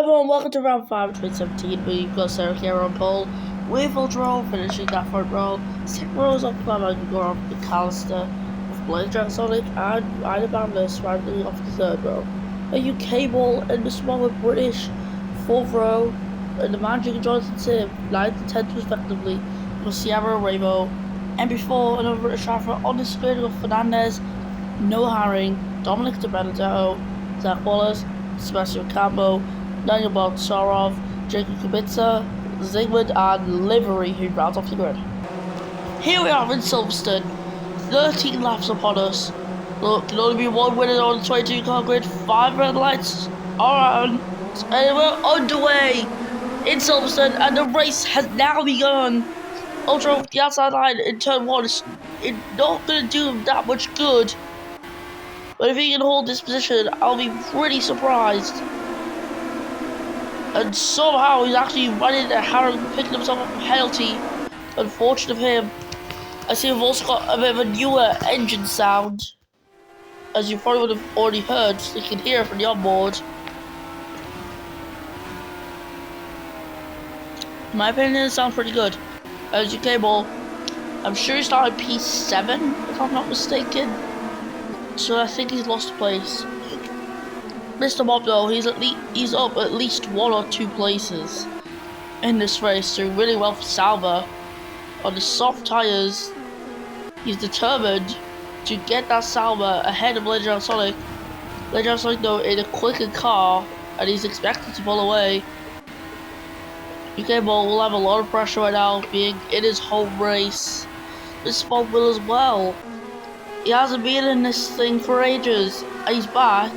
everyone, welcome to round 5 of 2017, where you've got Sarah Chiara on pole, with Ultra finishing that front row. Second row is occupied by Gregor McAllister, with Blazer Sonic and Ida Bandless rounding off the third row. A UK ball and the smaller British fourth row, and the Magic and Jonathan Sim, 9th and 10th respectively, with Sierra Ramo. And before another British driver on the screen with Fernandez, Noah Herring, Dominic De Benedetto, Zach Wallace, Sebastian Campo, Daniel Boltsarov, Jacob Kubica, Zygmunt, and Livery, who rounds off the grid. Here we are in Silverstone, 13 laps upon us. Look, can only be one winner on the 22 car grid, 5 red lights are on, and we're underway in Silverstone, and the race has now begun. Ultra off the outside line in turn 1 is not going to do him that much good. But if he can hold this position, I'll be pretty surprised. And somehow he's actually running into Harry, picking himself up a penalty. Unfortunate of him. I see we've also got a bit of a newer engine sound, as you probably would have already heard, so you can hear it from the onboard. In my opinion, it sounds pretty good. As UK ball, I'm sure he started P7, if I'm not mistaken. So I think he's lost a place. Mr. Bob though, he's up at least 1 or 2 places in this race, doing really well for Sauber. On the soft tyres, he's determined to get that Sauber ahead of Legendary Sonic. Legendary Sonic though in a quicker car, and he's expected to pull away. UK Ball will have a lot of pressure right now, being in his home race. Mr. Bob will as well. He hasn't been in this thing for ages, and he's back,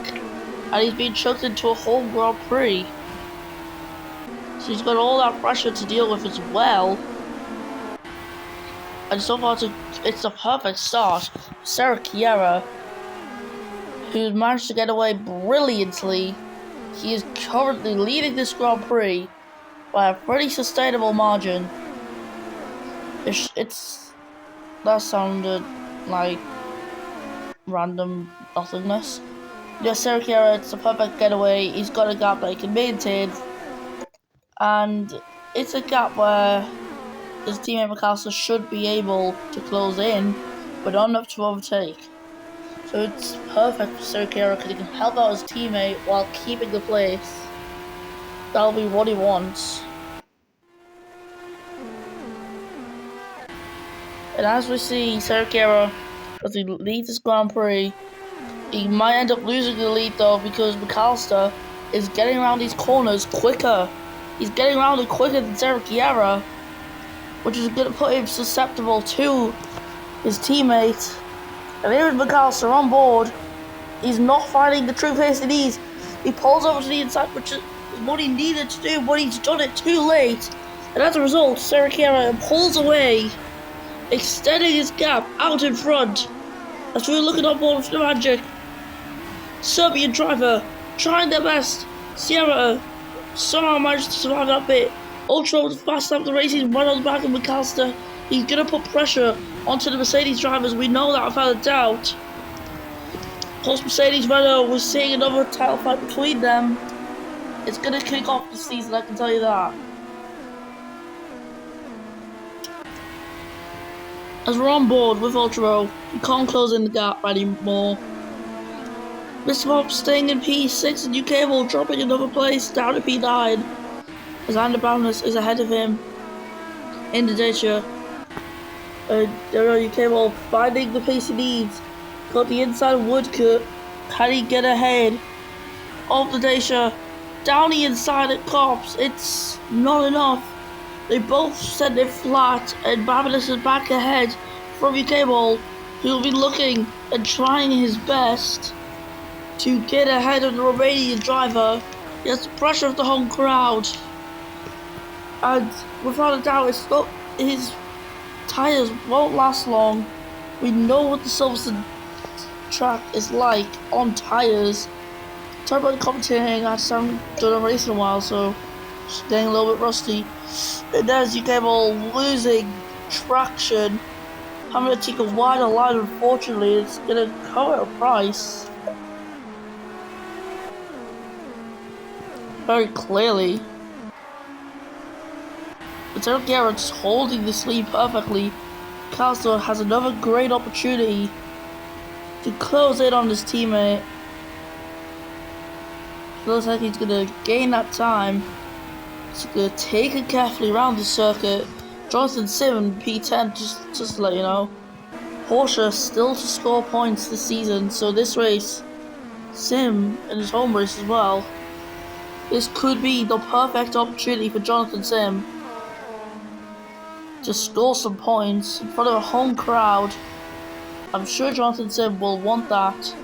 and he's been chucked into a home Grand Prix. So he's got all that pressure to deal with as well. And so far it's a perfect start. Sarah Chiara, who's managed to get away brilliantly. He is currently leading this Grand Prix by a pretty sustainable margin. That sounded like random nothingness. Yes, Sarah Chiara, it's a perfect getaway. He's got a gap that he can maintain, and it's a gap where his teammate McAllister should be able to close in, but not enough to overtake. So it's perfect for Sarah Chiara because he can help out his teammate while keeping the place. That'll be what he wants. And as we see, Sarah Chiara, as he leads this Grand Prix, he might end up losing the lead though, because McAllister is getting around these corners quicker. He's getting around it quicker than Sarah Chiara, which is going to put him susceptible to his teammate. And here is McAllister on board. He's not finding the true pace he needs. He pulls over to the inside, which is what he needed to do, but he's done it too late. And as a result, Sarah Chiara pulls away, extending his gap out in front. As we're looking on board with the Magic, Serbian driver trying their best. Sierra somehow managed to survive that bit. Ultra was fast up the race. He's right on the back of McAllister. He's going to put pressure onto the Mercedes drivers. We know that without a doubt. Of course, Mercedes Renault, we're seeing another title fight between them. It's going to kick off the season, I can tell you that. As we're on board with Ultra, we can't close in the gap anymore. Mr. Bob staying in P6 and UK Ball dropping another place down to P9. As Andy Boundless is ahead of him in the data. UK Ball finding the pace he needs. Got the inside woodcut. Can he get ahead of the data? Down the inside at Cops. It's not enough. They both send it flat, and Boundless is back ahead from UK Ball, who will be looking and trying his best to get ahead of the Romanian driver. He has the pressure of the home crowd. And without a doubt, his tyres won't last long. We know what the Silverstone track is like on tyres. Talk about commentating, I haven't done a race in a while, so it's getting a little bit rusty. And there's UK Ball losing traction, having to take a wider line. Unfortunately, it's going to come at a price. very clearly. It's Eric Guerra just holding this lead perfectly. Castro has another great opportunity to close in on his teammate. Looks like he's gonna gain that time. He's gonna take it carefully around the circuit. Jonathan Sim in P10, just to let you know. Porsche still to score points this season, so this race, Sim in his home race as well. This could be the perfect opportunity for Jonathan Sim to score some points in front of a home crowd. I'm sure Jonathan Sim will want that.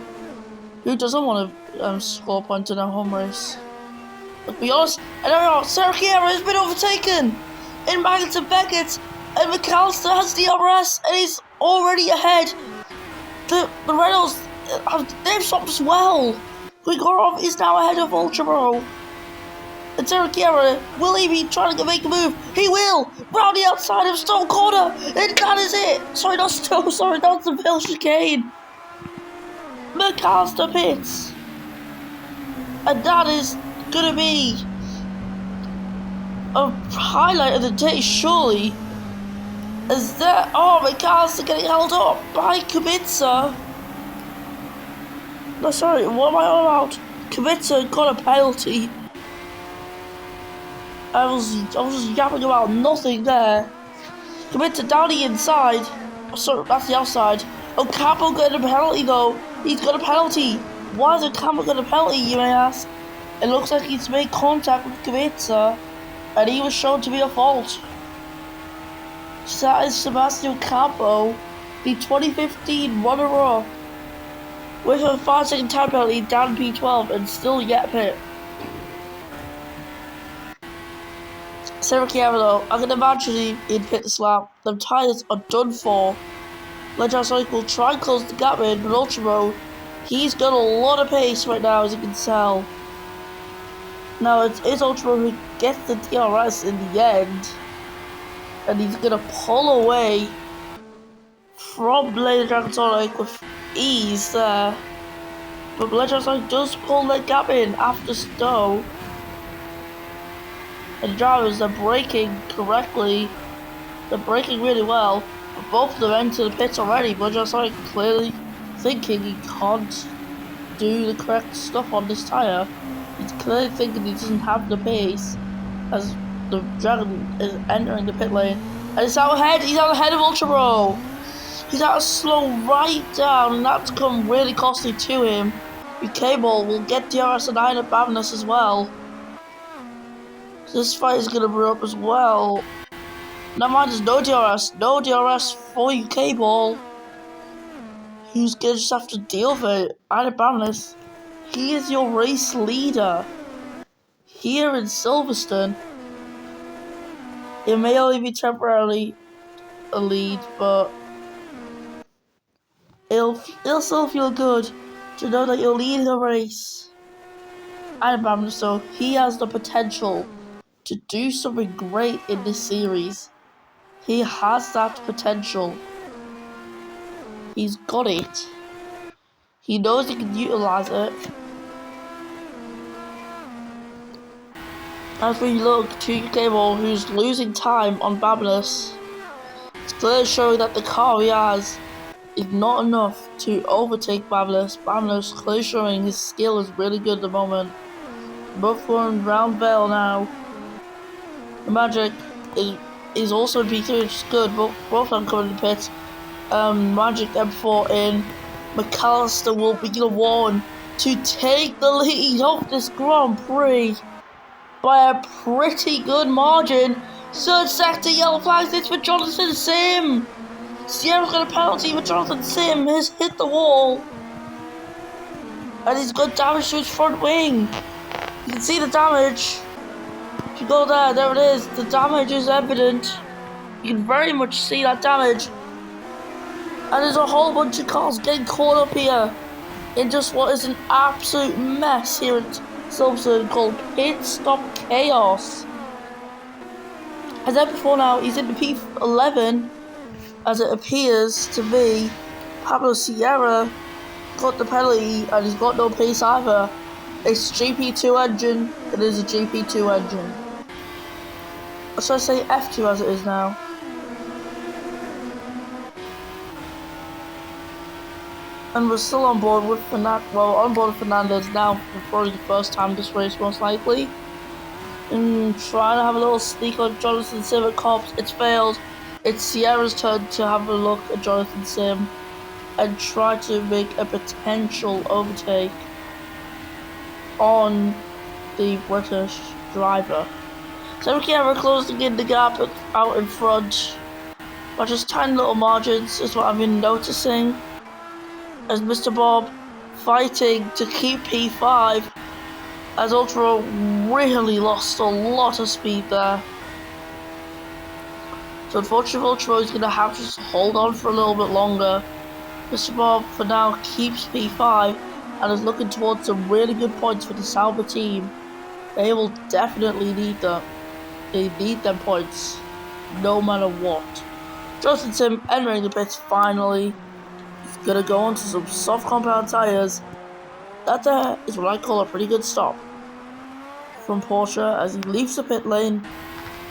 Who doesn't want to score points in a home race? But to be honest, I don't know. Sergio has been overtaken in Maggotts and Beckett, and McAllister has the DRS, and he's already ahead. The Reynolds, they've stopped as well. Grigorov is now ahead of Ultramaro. And Sergio, will he be trying to make a move? He will! Round the outside of Stone Corner! And that is it! Sorry, not Stone, sorry, that's the Bill chicane. McAllister pits. And that is gonna be a highlight of the day, surely. Is that, oh, McAllister getting held up by Kubica. No, sorry, what am I on about? Kubica got a penalty. I was just yapping about nothing there. Kubica down the inside. Oh, sorry, that's the outside. Oh, Campbell got a penalty though. He's got a penalty. Why is Campbell got a penalty, you may ask? It looks like he's made contact with Kubica, and he was shown to be a fault. So that is Sebastian Campo, the 2015 runner-up, with a 5-second time penalty down P12 and still yet pit. Sergio though, I can imagine he'd pit this lap. The tyres are done for. Legend will try and close the gap in, but Ultramaro, he's got a lot of pace right now, as you can tell. Now it's Ultramaro who gets the DRS in the end, and he's gonna pull away from Blade Dragonsonic with ease there. But Blade Dragonsonic does pull that gap in after Stowe. And the drivers are braking correctly. They're braking really well. But both of them enter the pits already. Blade Dragonsonic clearly thinking he can't do the correct stuff on this tyre. He's clearly thinking he doesn't have the pace as the Dragon is entering the pit lane. And he's out ahead of Ultramaro. He's out to slow right down, and that's come really costly to him. Cable will get DRS and Iron Babness as well. This fight is going to brew up as well. Never mind, there's no DRS for UK Ball. Who's going to just have to deal with it? Iron Babness, he is your race leader here in Silverstone. It may only be temporarily a lead, but it'll still feel good to know that you're leading the race. And Babness, so he has the potential to do something great in this series. He has that potential. He's got it. He knows he can utilize it. As we look to Cable, who's losing time on Babness, it's clearly showing that the car he has is not enough to overtake Babness. Babness clearly showing his skill is really good at the moment. Both going round Vale now. The Magic is also P3, which is good. Both of them coming to pits. Magic M4 in. McAllister will be the one to take the lead off this Grand Prix by a pretty good margin. Third sector yellow flags. It's for Jonathan Sim. Sierra's got a penalty, but Jonathan Sim has hit the wall, and he's got damage to his front wing. You can see the damage. If you go there it is. The damage is evident. You can very much see that damage. And there's a whole bunch of cars getting caught up here in just what is an absolute mess here at Silverstone called Pit Stop Chaos. As I said before now, he's in the P11, as it appears to be. Pablo Sierra got the penalty, and he's got no pace either. It's GP2 engine. It is a GP2 engine. Or should I say F2 as it is now? And we're still on board with Fernandez now for probably the first time this race, most likely. And trying to have a little sneak on Jonathan Sim at Cops. It's failed. It's Sierra's turn to have a look at Jonathan Sim and try to make a potential overtake on the British driver. Sierra closing in the gap out in front, but just tiny little margins is what I've been noticing. As Mr. Bob fighting to keep P5, as Ultra really lost a lot of speed there. So unfortunately Ultra is going to have to just hold on for a little bit longer. Mr. Bob for now keeps P5 and is looking towards some really good points for the Sauber team. They will definitely need them. They need them points, no matter what. Justin Sim entering the pits finally. He's gonna go onto some soft compound tires. That there is what I call a pretty good stop from Porsche as he leaves the pit lane.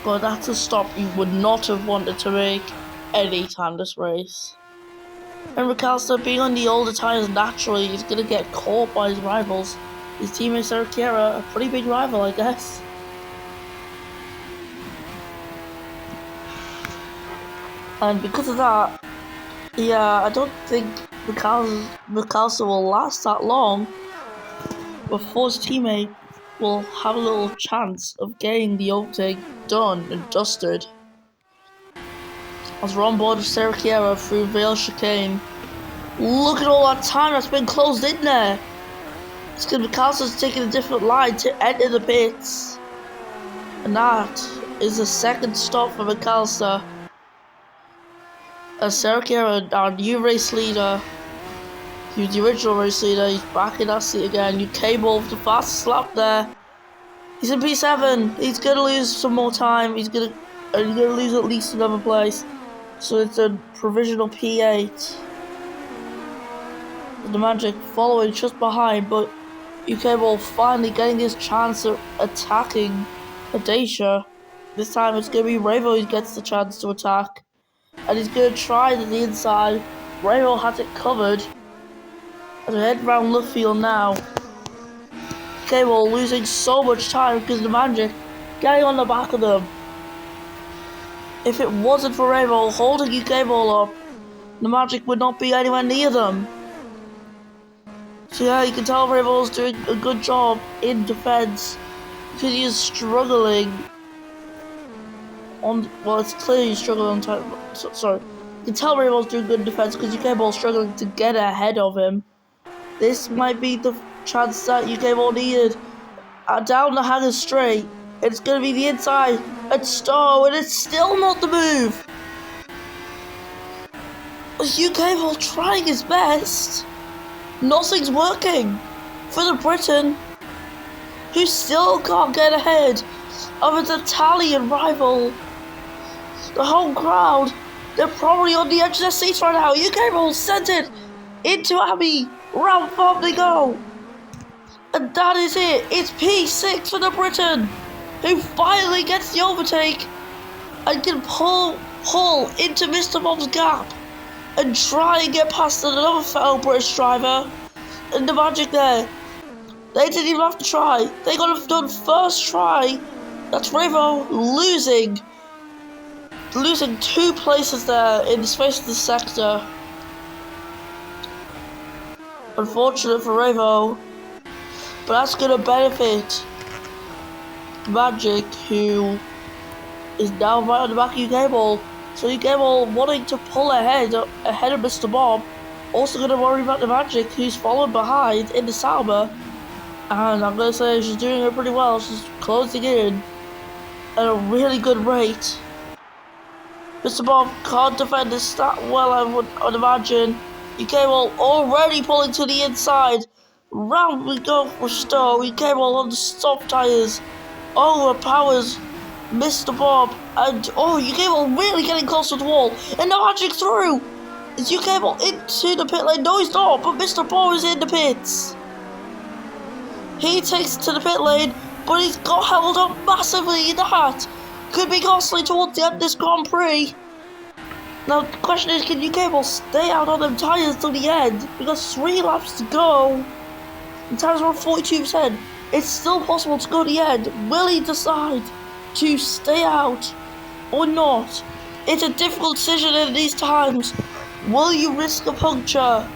But that's a stop you would not have wanted to make any time this race. And Ricalsta, being on the older tires naturally, is gonna get caught by his rivals. His teammate A.G.E, a pretty big rival, I guess. And because of that, yeah, I don't think Ricalsta will last that long before his teammate will have a little chance of getting the overtake done and dusted. As we're on board with A.G.E through Vale Chicane. Look at all that time that's been closed in there. It's because Ricalsta's taking a different line to enter the pits. And that is the second stop for Ricalsta. As A.G.E, our new race leader, he was the original race leader, he's back in that seat again. UK Ball with the fastest lap there. He's in P7. He's gonna lose some more time. He's gonna lose at least another place. So it's a provisional P8. The Magic following just behind, but UK Ball finally getting his chance of attacking Adesha. This time it's gonna be Revo who gets the chance to attack. And he's gonna try to the inside. Revo has it covered. As we head round Luffield now. UK Ball losing so much time because the Magic getting on the back of them. If it wasn't for Revo holding UK Ball up, the Magic would not be anywhere near them. So yeah, you can tell Revo's doing a good job in defense because he is struggling on. Well, it's clearly he's struggling on time. Sorry, you can tell Revo's doing good defense because UK Ball's struggling to get ahead of him. This might be the chance that UK Ball needed. Down the Hanger straight, it's gonna be the inside at Stowe, and it's still not the move. UK Ball trying his best. Nothing's working for the Briton, who still can't get ahead of its Italian rival. The whole crowd, they're probably on the edge of their seats right now. UK Ball sent it into Abbey. Round 5 they go. And that is it. It's P6 for the Briton, who finally gets the overtake and can pull into Mr. Bob's gap and try and get past another fellow British driver. And the Magic there, they didn't even have to try. They got it done first try. That's Revo losing 2 places there in the space of the sector. Unfortunate for Revo, but that's going to benefit Magic, who is now right on the back of UK Ball. So UK Ball wanting to pull ahead of Mr. Bob, also going to worry about the Magic, who's followed behind in the Sauber. And I'm going to say she's doing it pretty well. She's closing in at a really good rate. Mr. Bob can't defend this that well, I'd imagine. UK Ball already pulling to the inside. Round we go for Stowe. UK Ball on the soft tyres. Overpowers Mr. Bob. And UK Ball really getting close to the wall. And the Magic through. Is UK Ball into the pit lane? No, he's not. But Mr. Bob is in the pits. He takes it to the pit lane, but he's got held up massively in that. Could be costly towards the end of this Grand Prix. Now, the question is, can U.K. stay out on them tyres till the end? Because 3 laps to go. The tyres are on 42%. It's still possible to go to the end. Will he decide to stay out or not? It's a difficult decision in these times. Will you risk a puncture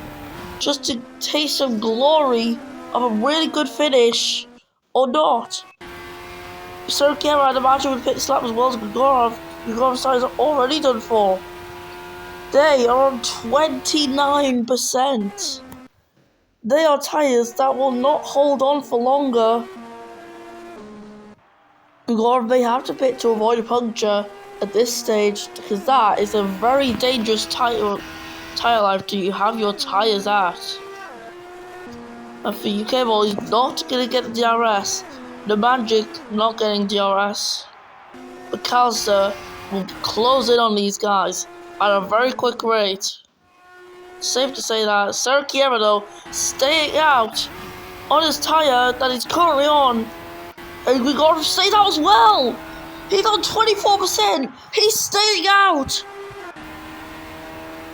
just to taste some glory of a really good finish or not? Sergio, I'd imagine, would pit slap as well as Gregorov. Gregorov's tyres are already done for. They are on 29%. They are tyres that will not hold on for longer. Gregorov may have to pit to avoid a puncture at this stage, because that is a very dangerous tyre life to have your tyres at. And for UK Ball, he's not going to get the DRS. The Magic not getting DRS. But McAllister will close in on these guys at a very quick rate. Safe to say that Sergio though staying out on his tyre that he's currently on. And we got to say that as well. He's on 24%. He's staying out.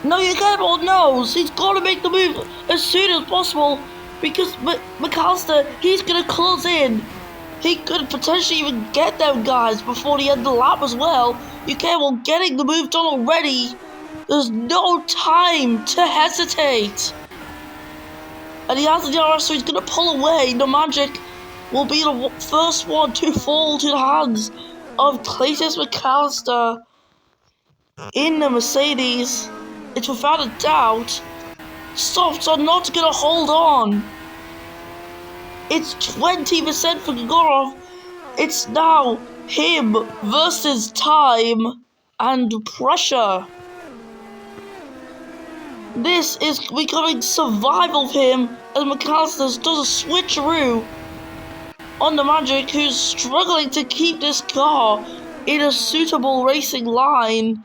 No, UK Ball knows he's got to make the move as soon as possible because McAllister, he's going to close in. He could potentially even get them guys before the end of the lap as well. UK Ball getting the move done already. There's no time to hesitate. And he has the DRS, so he's going to pull away. The Magic will be the first one to fall to the hands of Clayton McAllister in the Mercedes. It's without a doubt. Softs are not going to hold on. It's 20% for Gregorov. It's now him versus time and pressure. This is becoming survival for him as McAllister does a switcheroo on the Magic, who's struggling to keep this car in a suitable racing line.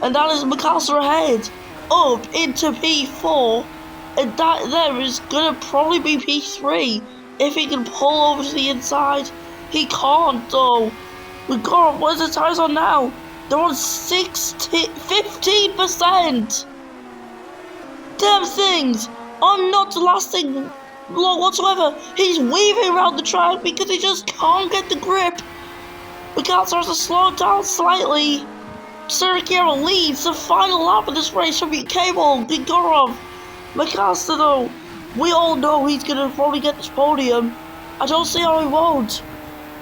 And that is McAllister ahead, up into P4. And that there is going to probably be P3 if he can pull over to the inside. He can't though. Where's the tyres on now? They're on 15%. Damn things are not lasting long whatsoever. He's weaving around the track because he just can't get the grip. McAllister has to slow down slightly. Sergio leads the final lap of this race from UK Ball. Gregorov. McAllister though, we all know he's going to probably get this podium. I don't see how he won't.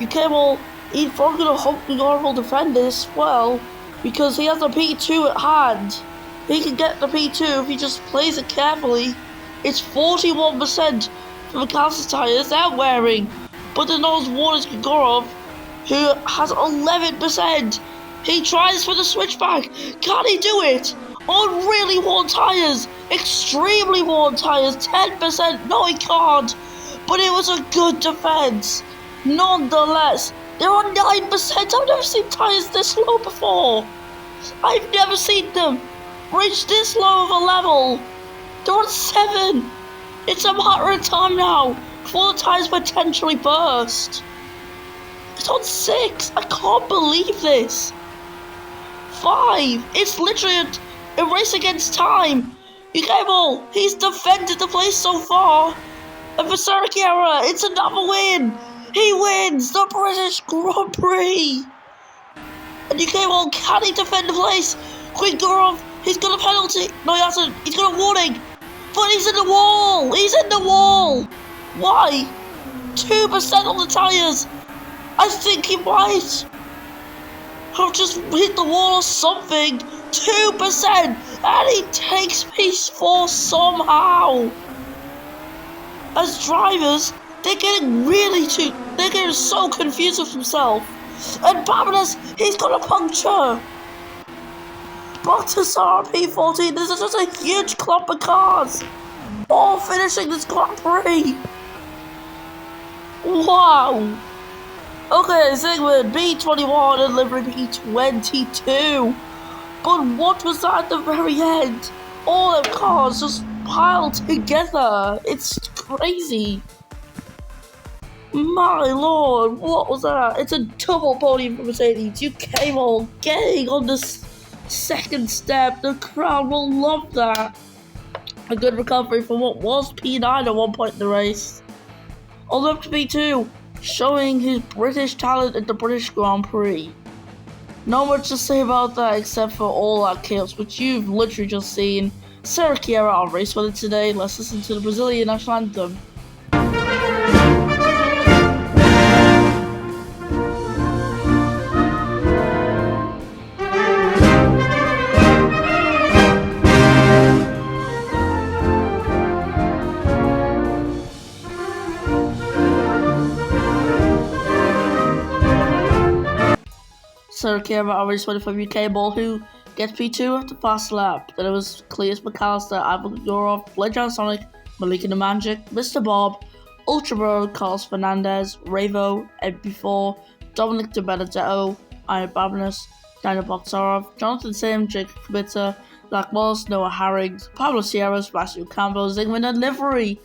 UK Ball, he's probably going to hope Gregorov will defend this well because he has a P2 at hand. He can get the P2 if he just plays it carefully. It's 41% for McAllister's tyres they're wearing. But the nose one is Gregorov, who has 11%. He tries for the switchback. Can he do it? On really worn tyres. Extremely worn tyres. 10%. No, he can't. But it was a good defense. Nonetheless, they're on 9%. I've never seen tyres this low before. I've never seen them reach this low of a level. They're on 7. It's a matter of time now before the tyres potentially burst. It's on 6. I can't believe this. 5. It's literally a race against time. UK Ball, he's defended the place so far. And for Sergio, it's another win. He wins the British Grand Prix. And UK Ball, can he defend the place? Gregorov, he's got a penalty. No, he hasn't. He's got a warning. But he's in the wall. He's in the wall. Why? 2% on the tyres. I think he might have just hit the wall or something. 2%. And he takes P4 somehow. As drivers, they're getting so confused with themselves. And Babinas, he's got a puncture. Bottas are P14. This is just a huge clump of cars, all finishing this Grand Prix. Wow. Okay, Sigmund B21 and livery B22. But what was that at the very end? All them cars just piled together. It's crazy. My lord, what was that? It's a double podium for Mercedes. You came on getting on the second step. The crowd will love that. A good recovery from what was P9 at one point in the race. All up to P2, showing his British talent at the British Grand Prix. Not much to say about that except for all that chaos, which you've literally just seen. Sarah Chiara on race winner today. Let's listen to the Brazilian national anthem. Sarah Chiara on race winner from UK Ball, who gets P2 after fast lap. Then it was Cleus McAllister, Ivan Gorov, Blake Sonic, Malika Nemanjic, Mr. Bob, Ultra Bro, Carlos Fernandez, Ravo, MP4, Dominic De Benedetto, Ian Babinus, Daniel Botsarov, Jonathan Sim, Jake Kubica, Zach Wallace, Noah Harrings, Pablo Sierra, Sebastian Campbell, Zygmunt and Livery.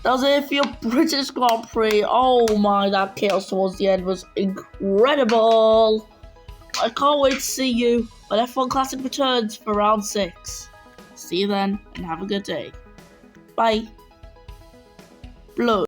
That was it for your British Grand Prix. Oh my, that chaos towards the end was incredible. I can't wait to see you when F1 Classic returns for round 6. See you then, and have a good day. Bye. Blood.